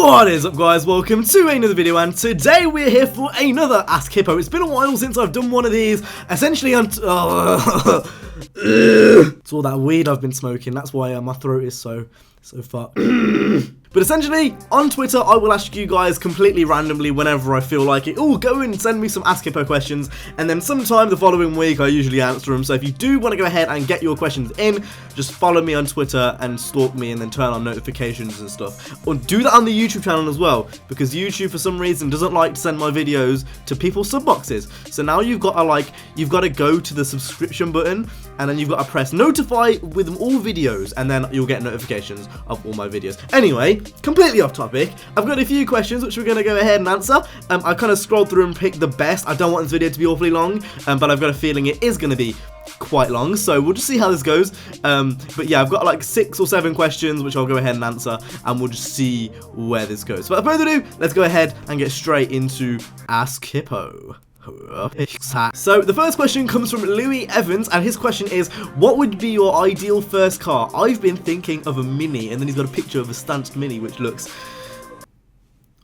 What is up, guys? Welcome to another video, and today we're here for another Ask Hippo. It's been a while since I've done one of these. Essentially, it's all that weed I've been smoking. That's why my throat is so fucked. But essentially, on Twitter, I will ask you guys completely randomly whenever I feel like it. Oh, go and send me some Ask Hippo questions, and then sometime the following week, I usually answer them. So if you do want to go ahead and get your questions in, just follow me on Twitter and stalk me, and then turn on notifications and stuff. Or do that on the YouTube channel as well, because YouTube, for some reason, doesn't like to send my videos to people's sub boxes. So now you've got to go to the subscription button, and then you've got to press notify with all videos, and then you'll get notifications of all my videos. Anyway, completely off topic, I've got a few questions which we're going to go ahead and answer. I kind of scrolled through and picked the best. I don't want this video to be awfully long, but I've got a feeling it is going to be quite long, so we'll just see how this goes. But yeah, I've got like 6 or 7 questions which I'll go ahead and answer, and we'll just see where this goes. But without further ado, let's go ahead and get straight into Ask Hippo. So the first question comes from Louis Evans, and his question is, what would be your ideal first car? I've been thinking of a Mini, and then he's got a picture of a stanced Mini which looks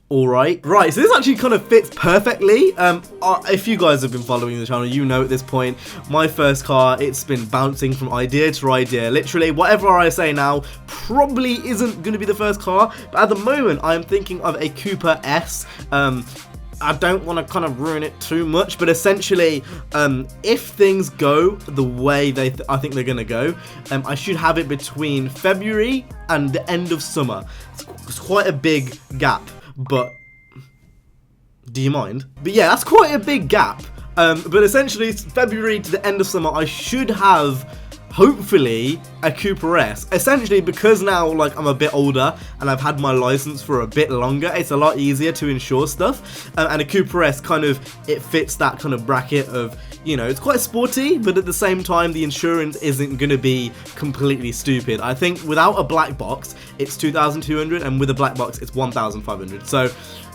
alright. Right, so this actually kind of fits perfectly. If you guys have been following the channel, you know at this point, my first car, it's been bouncing from idea to idea. Literally, whatever I say now probably isn't going to be the first car, but at the moment, I'm thinking of a Cooper S. I don't want to kind of ruin it too much, but essentially, if things go the way I think they're going to go, I should have it between February and the end of summer. It's quite a big gap, but do you mind? But yeah, that's quite a big gap. But essentially, it's February to the end of summer, I should have, hopefully, a Cooper S. Essentially, because now, like, I'm a bit older and I've had my license for a bit longer, it's a lot easier to insure stuff. And a Cooper S kind of, it fits that kind of bracket of, you know, it's quite sporty, but at the same time, the insurance isn't going to be completely stupid. I think without a black box, it's 2,200, and with a black box, it's 1,500. So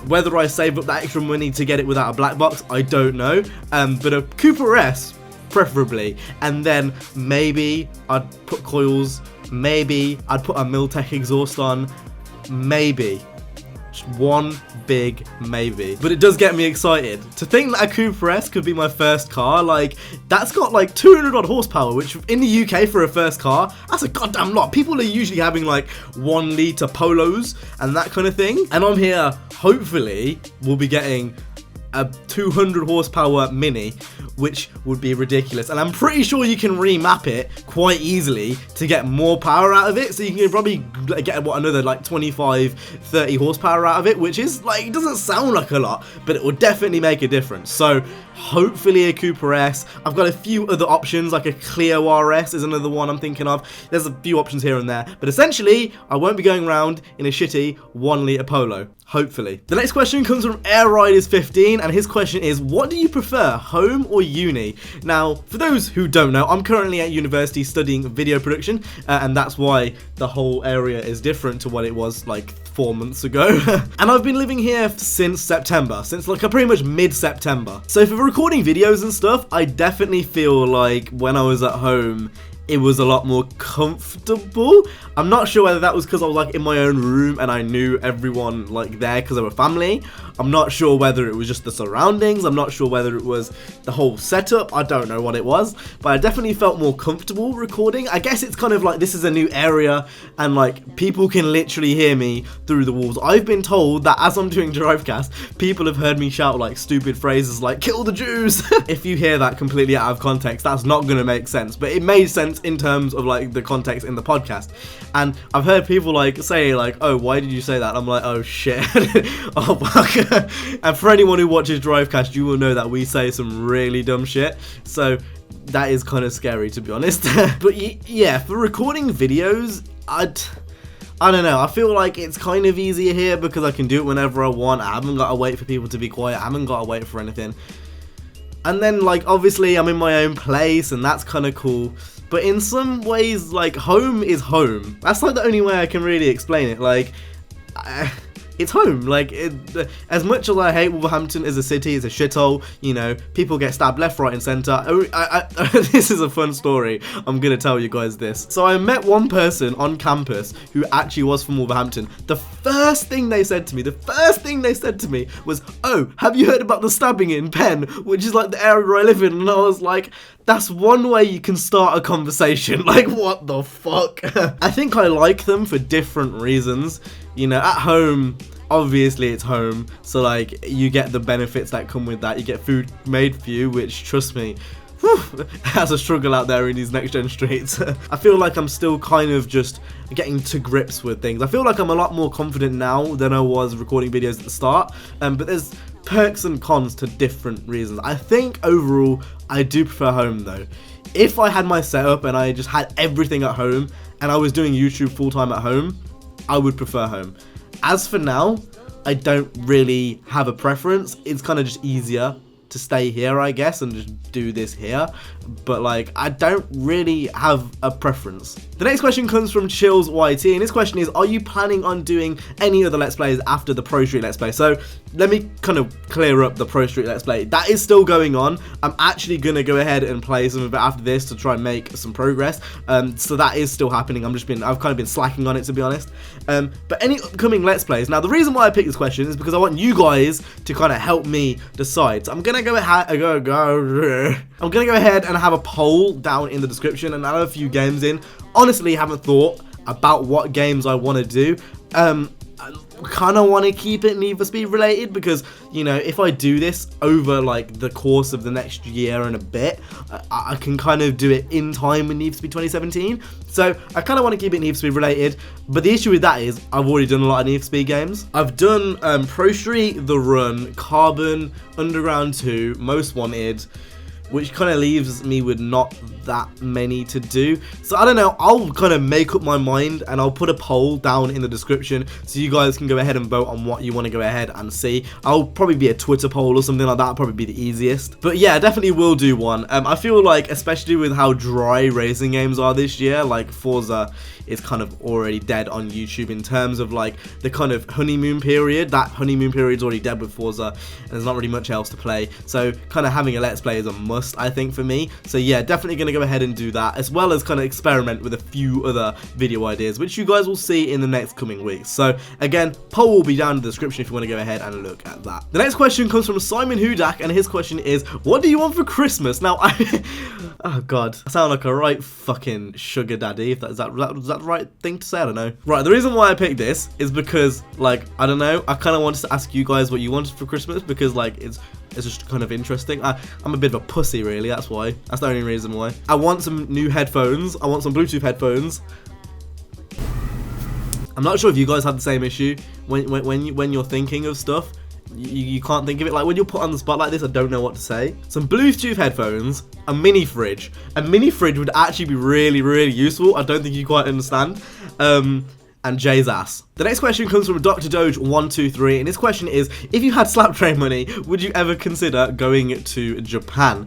whether I save up that extra money to get it without a black box, I don't know. But a Cooper S, preferably, and then maybe I'd put coils, maybe I'd put a Miltech exhaust on, maybe. Just one big maybe. But it does get me excited to think that a Cooper S could be my first car. Like, that's got like 200 odd horsepower, which in the UK for a first car, that's a goddamn lot. People are usually having like 1 litre Polos and that kind of thing, and I'm here, hopefully we'll be getting a 200 horsepower Mini, which would be ridiculous. And I'm pretty sure you can remap it quite easily to get more power out of it, so you can probably get another like 25-30 horsepower out of it, which is like, it doesn't sound like a lot, but it will definitely make a difference. So hopefully a Cooper S. I've got a few other options, like a Clio RS is another one I'm thinking of. There's a few options here and there, but essentially I won't be going around in a shitty 1 litre Polo. Hopefully. The next question comes from Air Riders 15, and his question is, what do you prefer, home or uni? Now, for those who don't know, I'm currently at university studying video production, and that's why the whole area is different to what it was like 4 months ago. And I've been living here since September, since like pretty much mid-September. So for recording videos and stuff, I definitely feel like when I was at home, it was a lot more comfortable. I'm not sure whether that was because I was like in my own room and I knew everyone like there because they were family. I'm not sure whether it was just the surroundings. I'm not sure whether it was the whole setup. I don't know what it was, but I definitely felt more comfortable recording. I guess it's kind of like this is a new area and like people can literally hear me through the walls. I've been told that as I'm doing Drivecast, people have heard me shout like stupid phrases like "kill the Jews." If you hear that completely out of context, that's not going to make sense, but it made sense in terms of like the context in the podcast. And I've heard people like say like, oh, why did you say that? I'm like, oh shit. Oh fuck. And for anyone who watches Drivecast, you will know that we say some really dumb shit, so that is kind of scary, to be honest. But yeah, for recording videos, I don't know, I feel like it's kind of easier here because I can do it whenever I want. I haven't got to wait for people to be quiet, I haven't got to wait for anything. And then like obviously I'm in my own place and that's kind of cool, but in some ways like home is home. That's like the only way I can really explain it. Like it's home. Like, as much as I hate Wolverhampton as a city, it's a shithole. You know, people get stabbed left, right, and centre. This is a fun story. I'm gonna tell you guys this. So I met one person on campus who actually was from Wolverhampton. The first thing they said to me was, "Oh, have you heard about the stabbing in Penn?" Which is like the area where I live in. And I was like, that's one way you can start a conversation. Like, what the fuck? I think I like them for different reasons. You know, at home, obviously it's home, so like you get the benefits that come with that. You get food made for you, which, trust me, has a struggle out there in these next gen streets. I feel like I'm still kind of just getting to grips with things. I feel like I'm a lot more confident now than I was recording videos at the start, but there's perks and cons to different reasons. I think overall I do prefer home though. If I had my setup and I just had everything at home and I was doing YouTube full time at home, I would prefer home. As for now, I don't really have a preference. It's kind of just easier to stay here, I guess, and just do this here, but like I don't really have a preference. The next question comes from Chills YT, and his question is, are you planning on doing any other Let's Plays after the Pro Street Let's Play? So let me kind of clear up the Pro Street Let's Play. That is still going on. I'm actually gonna go ahead and play some of it after this to try and make some progress. So that is still happening. I've kind of been slacking on it, to be honest. But any upcoming Let's Plays. Now the reason why I picked this question is because I want you guys to kind of help me decide. So I'm gonna go ahead and have a poll down in the description and add a few games in. Honestly, haven't thought about what games I want to do. I kind of want to keep it Need for Speed related because, you know, if I do this over like the course of the next year and a bit, I can kind of do it in time with Need for Speed 2017. So I kind of want to keep it Need for Speed related, but the issue with that is I've already done a lot of Need for Speed games. I've done Pro Street, The Run, Carbon, Underground 2, Most Wanted, which kind of leaves me with not that many to do. So I don't know, I'll kind of make up my mind and I'll put a poll down in the description so you guys can go ahead and vote on what you want to go ahead and see. I'll probably be a Twitter poll or something like that. That'll probably be the easiest. But yeah, I definitely will do one. I feel like, especially with how dry racing games are this year, like Forza is kind of already dead on YouTube in terms of like the kind of honeymoon period. That honeymoon period's already dead with Forza and there's not really much else to play. So kind of having a Let's Play is a must, I think, for me. So yeah, definitely going to go ahead and do that, as well as kind of experiment with a few other video ideas, which you guys will see in the next coming weeks. So again, poll will be down in the description if you want to go ahead and look at that. The next question comes from Simon Hudak, and his question is, what do you want for Christmas? Now, oh god, I sound like a right fucking sugar daddy, if is that the right thing to say? I don't know. Right, the reason why I picked this is because, like, I don't know, I kind of wanted to ask you guys what you wanted for Christmas, because like it's just kind of interesting. I'm a bit of a pussy, really. That's why. That's the only reason why. I want some new headphones. I want some Bluetooth headphones. I'm not sure if you guys have the same issue when you're thinking of stuff. You can't think of it. Like when you're put on the spot like this, I don't know what to say. Some Bluetooth headphones, a mini fridge. A mini fridge would actually be really, really useful. I don't think you quite understand. And Jay's ass. The next question comes from Dr. Doge123, and his question is, if you had slap train money, would you ever consider going to Japan?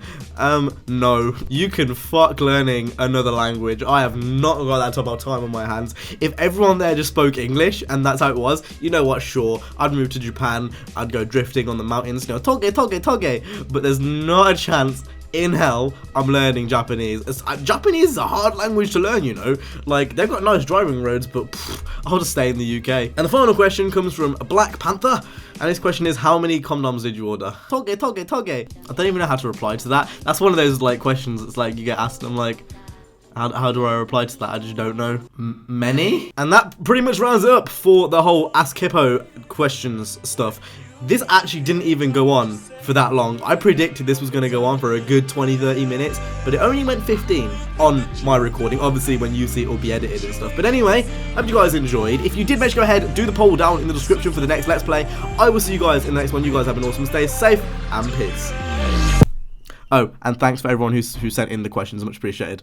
No. You can fuck learning another language. I have not got that type of time on my hands. If everyone there just spoke English, and that's how it was, you know what, sure, I'd move to Japan, I'd go drifting on the mountains, you know, toge, toge, toge, but there's not a chance in hell I'm learning Japanese. Japanese is a hard language to learn, you know. Like, they've got nice driving roads, but I'll just stay in the UK. And the final question comes from Black Panther, and his question is, how many condoms did you order? Toge, toge, toge. I don't even know how to reply to that. That's one of those like questions that's like you get asked, and I'm like, how do I reply to that? I just don't know. Many? And that pretty much rounds it up for the whole Ask Hippo questions stuff. This actually didn't even go on for that long. I predicted this was going to go on for a good 20-30 minutes, but it only went 15 on my recording. Obviously, when you see it will be edited and stuff. But anyway, hope you guys enjoyed. If you did, make sure to go ahead, do the poll down in the description for the next Let's Play. I will see you guys in the next one. You guys have an awesome day. Safe and peace. Oh, and thanks for everyone who sent in the questions. Much appreciated.